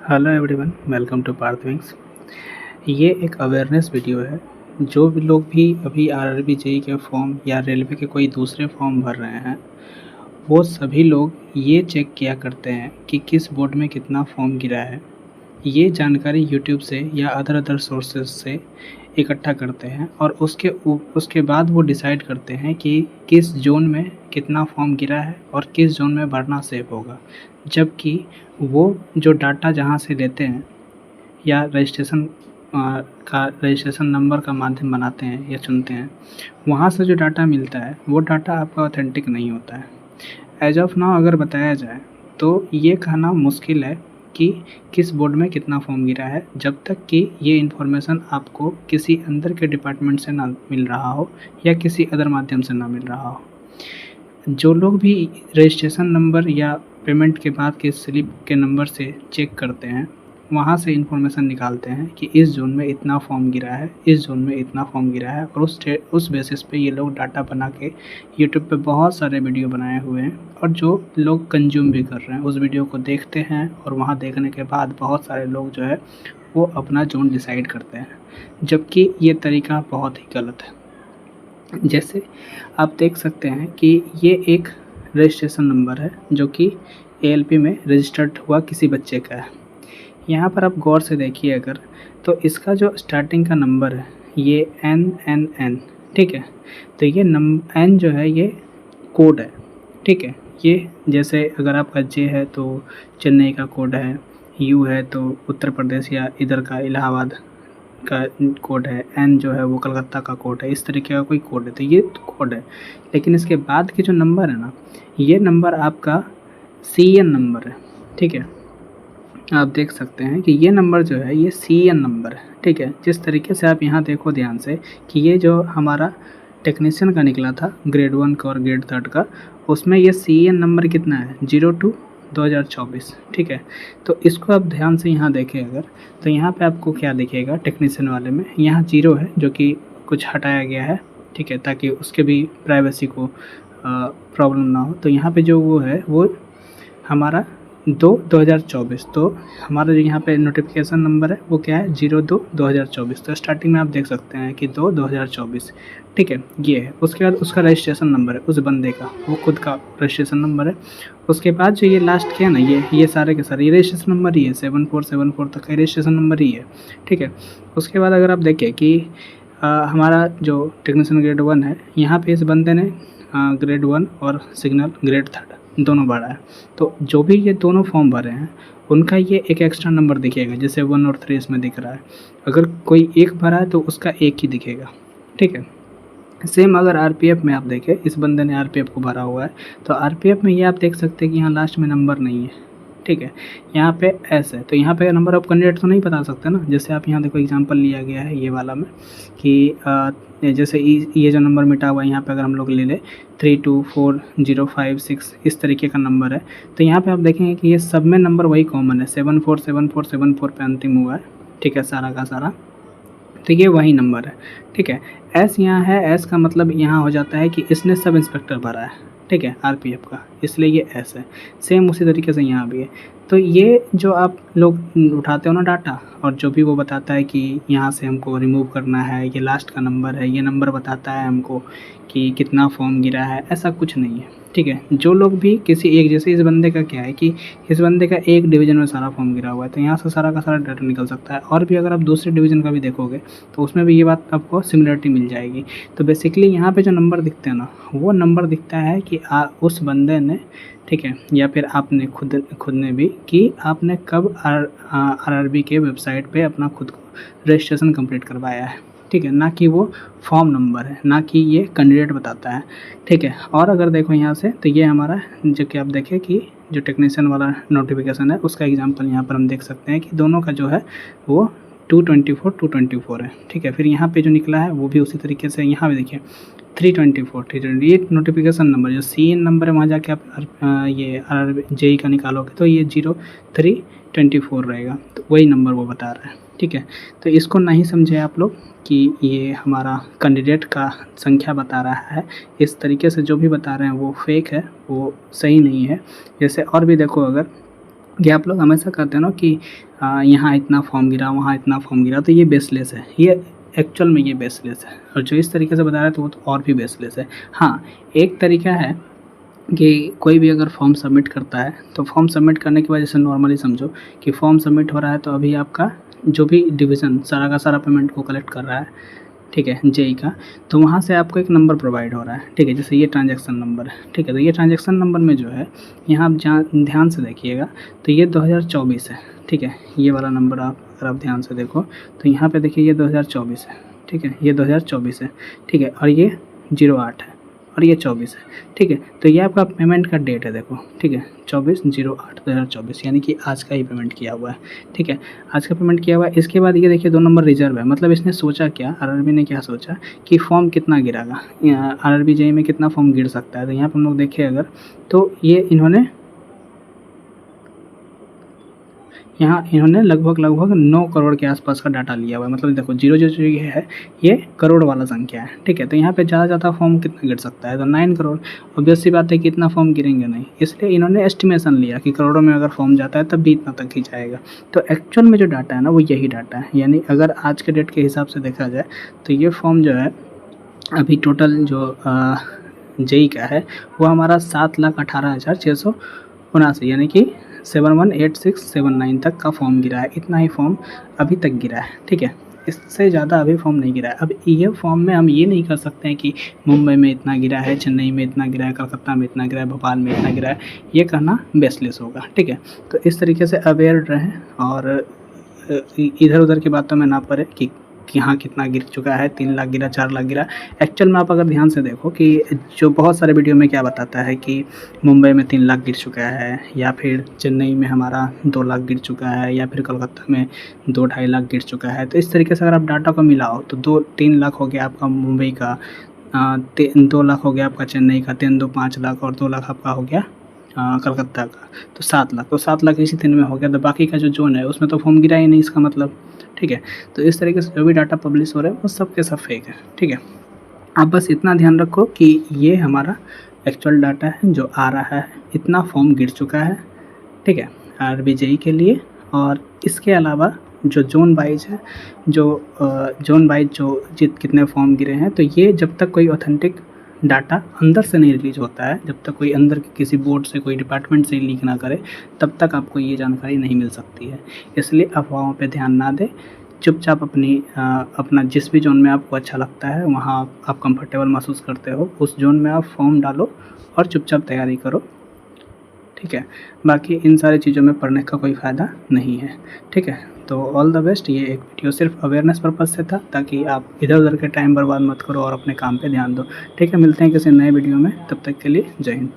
Hello everyone, welcome to Parthwings. ये एक awareness video है। जो भी लोग भी अभी आरआरबी जेई के फॉर्म या रेलवे के कोई दूसरे फॉर्म भर रहे हैं, वो सभी लोग ये चेक किया करते हैं कि किस बोर्ड में कितना फॉर्म गिरा है। ये जानकारी यूट्यूब से या अदर सोर्सेज से इकट्ठा करते हैं और उसके बाद वो डिसाइड करते हैं कि किस ज़ोन में कितना फॉर्म गिरा है और किस ज़ोन में भरना सेफ होगा। जबकि वो जो डाटा जहाँ से लेते हैं या रजिस्ट्रेशन नंबर का माध्यम बनाते हैं या चुनते हैं, वहाँ से जो डाटा मिलता है वो डाटा आपका ऑथेंटिक नहीं होता है। एज ऑफ नाउ अगर बताया जाए तो ये कहना मुश्किल है कि किस बोर्ड में कितना फॉर्म गिरा है, जब तक कि ये इन्फॉर्मेशन आपको किसी अंदर के डिपार्टमेंट से ना मिल रहा हो या किसी अदर माध्यम से ना मिल रहा हो। जो लोग भी रजिस्ट्रेशन नंबर या पेमेंट के बाद के स्लिप के नंबर से चेक करते हैं, वहाँ से इन्फॉर्मेशन निकालते हैं कि इस ज़ोन में इतना फॉर्म गिरा है, इस ज़ोन में इतना फॉर्म गिरा है, और उस बेसिस पे ये लोग डाटा बना के यूट्यूब पे बहुत सारे वीडियो बनाए हुए हैं। और जो लोग कंज्यूम भी कर रहे हैं उस वीडियो को देखते हैं, और वहाँ देखने के बाद बहुत सारे लोग जो है वो अपना ज़ोन डिसाइड करते हैं, जबकि ये तरीका बहुत ही गलत है। जैसे आप देख सकते हैं कि ये एक रजिस्ट्रेशन नंबर है जो कि एएलपी में रजिस्टर्ड हुआ किसी बच्चे का है। यहाँ पर आप गौर से देखिए अगर, तो इसका जो स्टार्टिंग का नंबर है ये NNN, ठीक है। तो ये N जो है ये कोड है, ठीक है। ये जैसे अगर आपका J है तो चेन्नई का कोड है, U है तो उत्तर प्रदेश या इधर का इलाहाबाद का कोड है, N जो है वो कलकत्ता का कोड है, इस तरीके का कोई कोड है। तो ये कोड है, लेकिन इसके बाद के जो नंबर है ना, ये नंबर आपका CN नंबर है, ठीक है। आप देख सकते हैं कि ये नंबर जो है ये CN नंबर है, ठीक है। जिस तरीके से आप यहाँ देखो ध्यान से कि ये जो हमारा टेक्नीशियन का निकला था ग्रेड 1 का और ग्रेड 3 का, उसमें ये CN नंबर कितना है 02/2024, ठीक है। तो इसको आप ध्यान से यहाँ देखें अगर, तो यहाँ पे आपको क्या दिखेगा टेक्नीशियन वाले में, यहाँ 0 है जो कि कुछ हटाया गया है, ठीक है, ताकि उसके भी प्राइवेसी को प्रॉब्लम ना हो। तो यहाँ पे जो वो है वो हमारा 2/2024, तो हमारा जो यहाँ पे नोटिफिकेशन नंबर है वो क्या है 02/2024। तो स्टार्टिंग में आप देख सकते हैं कि 2/2024, ठीक है, ये है। उसके बाद उसका रजिस्ट्रेशन नंबर है उस बंदे का, वो खुद का रजिस्ट्रेशन नंबर है। उसके बाद जो ये लास्ट के है ना, ये सारे के सारे ये रजिस्ट्रेशन नंबर ही है, 7474 तक का रजिस्ट्रेशन नंबर ही है, ठीक है। उसके बाद अगर आप देखें कि हमारा जो टेक्नीशियन ग्रेड 1 है, यहाँ पे इस बंदे ने ग्रेड 1 और सिग्नल ग्रेड 3 दोनों भरा है। तो जो भी ये दोनों फॉर्म भरे हैं उनका ये एक एक्स्ट्रा नंबर दिखेगा, जैसे 1 और 3 इसमें दिख रहा है। अगर कोई एक भरा है तो उसका एक ही दिखेगा, ठीक है। सेम अगर आरपीएफ में आप देखें, इस बंदे ने आरपीएफ को भरा हुआ है, तो आरपीएफ में ये आप देख सकते हैं कि यहाँ लास्ट में नंबर नहीं है, ठीक है। यहाँ पे एस है, तो यहाँ पे नंबर ऑफ कैंडिडेट तो नहीं बता सकते ना। जैसे आप यहाँ देखो एग्जांपल लिया गया है ये वाला में कि जैसे ये जो नंबर मिटा हुआ है यहाँ पे अगर हम लोग ले लें 324056, इस तरीके का नंबर है। तो यहाँ पे आप देखेंगे कि ये सब में नंबर वही कॉमन है, 747474 पे अंतिम हुआ है, ठीक है, सारा का सारा। तो ये वही नंबर है, ठीक है। एस यहाँ है, एस का मतलब यहाँ हो जाता है कि इसने सब इंस्पेक्टर भरा है, ठीक है, आरपीएफ का, इसलिए ये एस है। सेम उसी तरीके से यहाँ भी है। तो ये जो आप लोग उठाते हो ना डाटा, और जो भी वो बताता है कि यहाँ से हमको रिमूव करना है, ये लास्ट का नंबर है, ये नंबर बताता है हमको कि कितना फॉर्म गिरा है, ऐसा कुछ नहीं है, ठीक है। जो लोग भी किसी एक, जैसे इस बंदे का क्या है कि इस बंदे का एक डिवीज़न में सारा फॉर्म गिरा हुआ है, तो यहाँ से सारा का सारा डाटा निकल सकता है। और भी अगर आप दूसरे डिवीज़न का भी देखोगे तो उसमें भी ये बात आपको सिमिलरिटी मिल जाएगी। तो बेसिकली यहाँ पे जो नंबर दिखते हैं ना, वो नंबर दिखता है कि उस बंदे ने, ठीक है, या फिर आपने खुद ने भी, कि आपने कब आरआरबी के वेबसाइट पे अपना खुद को रजिस्ट्रेशन कंप्लीट करवाया है, ठीक है। ना कि वो फॉर्म नंबर है, ना कि ये कैंडिडेट बताता है, ठीक है। और अगर देखो यहाँ से, तो ये हमारा जो कि आप देखें कि जो टेक्नीशियन वाला नोटिफिकेशन है उसका एग्जांपल यहाँ पर हम देख सकते हैं कि दोनों का जो है वो 224 है, ठीक है। फिर यहाँ पे जो निकला है वो भी उसी तरीके से, यहाँ पे देखिए 324 ये नोटिफिकेशन नंबर जो CN नंबर है, वहाँ जाके आप ये RRJE का निकालोगे तो ये 0324 रहेगा, तो वही नंबर वो बता रहा है, ठीक है। तो इसको नहीं समझे आप लोग कि ये हमारा कैंडिडेट का संख्या बता रहा है, इस तरीके से जो भी बता रहे हैं वो फेक है, वो सही नहीं है। जैसे और भी देखो अगर, कि आप लोग हमेशा कहते हैं ना कि यहाँ इतना फॉर्म गिरा, वहाँ इतना फॉर्म गिरा, तो ये बेसलेस है। ये एक्चुअल में ये बेसलेस है, और जो इस तरीके से बता रहा है तो वो तो और भी बेसलेस है। हाँ, एक तरीका है कि कोई भी अगर फॉर्म सबमिट करता है तो फॉर्म सबमिट करने के बाद जैसे नॉर्मली समझो कि फॉर्म सबमिट हो रहा है, तो अभी आपका जो भी डिवीज़न सारा का सारा पेमेंट को कलेक्ट कर रहा है, ठीक है, जेई का, तो वहाँ से आपको एक नंबर प्रोवाइड हो रहा है, ठीक है, जैसे ये ट्रांजैक्शन नंबर है, ठीक है। तो ये ट्रांजैक्शन नंबर में जो है, यहाँ आप जहाँ ध्यान से देखिएगा तो ये 2024 है, ठीक है। ये वाला नंबर आप अगर आप ध्यान से देखो तो यहाँ पे देखिए ये 2024 है, ठीक है, ये 2024 है, ठीक है, और ये 08 है और ये 24 है, ठीक है। तो ये आपका पेमेंट का डेट है, देखो, ठीक है, 24/08/2024, यानी कि आज का ही पेमेंट किया हुआ है, ठीक है, आज का पेमेंट किया हुआ है। इसके बाद ये देखिए 2 नंबर रिजर्व है, मतलब इसने सोचा क्या, आरआरबी ने क्या सोचा कि फॉर्म कितना गिरागा, आरआरबी जेईई में कितना फॉर्म गिर सकता है। तो यहाँ पर हम लोग देखें अगर, तो ये इन्होंने लगभग 9 करोड़ के आसपास का डाटा लिया हुआ है। मतलब देखो 0 जो ये है, ये करोड़ वाला संख्या है, ठीक है। तो यहाँ पे ज़्यादा फॉर्म कितना गिर सकता है, तो 9 करोड़। ऑब्वियस सी बात है कि इतना फॉर्म गिरेंगे नहीं, इसलिए इन्होंने एस्टिमेशन लिया कि करोड़ों में अगर फॉर्म जाता है तब भी इतना तक ही जाएगा। तो एक्चुअल में जो डाटा है ना वो यही डाटा है, यानी अगर आज के डेट के हिसाब से देखा जाए तो ये फॉर्म जो है अभी टोटल जो जेई का है वो हमारा 7,18,679, यानी कि 718679 तक का फॉर्म गिरा है। इतना ही फॉर्म अभी तक गिरा है, ठीक है, इससे ज़्यादा अभी फॉर्म नहीं गिरा है। अब ये फॉर्म में हम ये नहीं कर सकते हैं कि मुंबई में इतना गिरा है, चेन्नई में इतना गिरा है, कलकत्ता में इतना गिरा है, भोपाल में इतना गिरा है, ये कहना बेसलेस होगा, ठीक है। तो इस तरीके से अवेयर रहें और इधर उधर की बातों में ना पड़े कि यहाँ कितना गिर चुका है, 3 लाख गिरा, 4 लाख गिरा। एक्चुअल में आप अगर ध्यान से देखो कि जो बहुत सारे वीडियो में क्या बताता है कि मुंबई में 3 लाख गिर चुका है, या फिर चेन्नई में हमारा 2 लाख गिर चुका है, या फिर कोलकाता में 2-2.5 लाख गिर चुका है। तो इस तरीके से अगर आप डाटा को मिलाओ तो 2-3 लाख हो गया आपका मुंबई का, 2 लाख हो गया आपका चेन्नई का, 3-2 5 लाख, और 2 लाख आपका हो गया कलकत्ता का, तो 7 लाख। तो 7 लाख इसी 3 में हो गया। तो बाकी का जो जोन है उसमें तो फॉर्म गिरा ही नहीं, इसका मतलब, ठीक है। तो इस तरीके से जो भी डाटा पब्लिश हो रहा है वो सब के सब फेक है, ठीक है। आप बस इतना ध्यान रखो कि ये हमारा एक्चुअल डाटा है जो आ रहा है, इतना फॉर्म गिर चुका है, ठीक है, आरआरबी जेईई के लिए। और इसके अलावा जो जोन वाइज है, जोन वाइज जो कितने फॉर्म गिरे हैं, तो ये जब तक कोई ऑथेंटिक डाटा अंदर से नहीं रिलीज होता है, जब तक कोई अंदर के किसी बोर्ड से, कोई डिपार्टमेंट से लीक ना करे, तब तक आपको ये जानकारी नहीं मिल सकती है। इसलिए अफवाहों पे ध्यान ना दें, चुपचाप अपना जिस भी जोन में आपको अच्छा लगता है, वहाँ आप कंफर्टेबल महसूस करते हो, उस जोन में आप फॉर्म डालो और चुपचाप तैयारी करो, ठीक है। बाकी इन सारी चीज़ों में पढ़ने का कोई फ़ायदा नहीं है, ठीक है। तो ऑल द बेस्ट। ये एक वीडियो सिर्फ अवेयरनेस पर्पज़ से था, ताकि आप इधर उधर के टाइम बर्बाद मत करो और अपने काम पे ध्यान दो, ठीक है। मिलते हैं किसी नए वीडियो में, तब तक के लिए जय हिंद।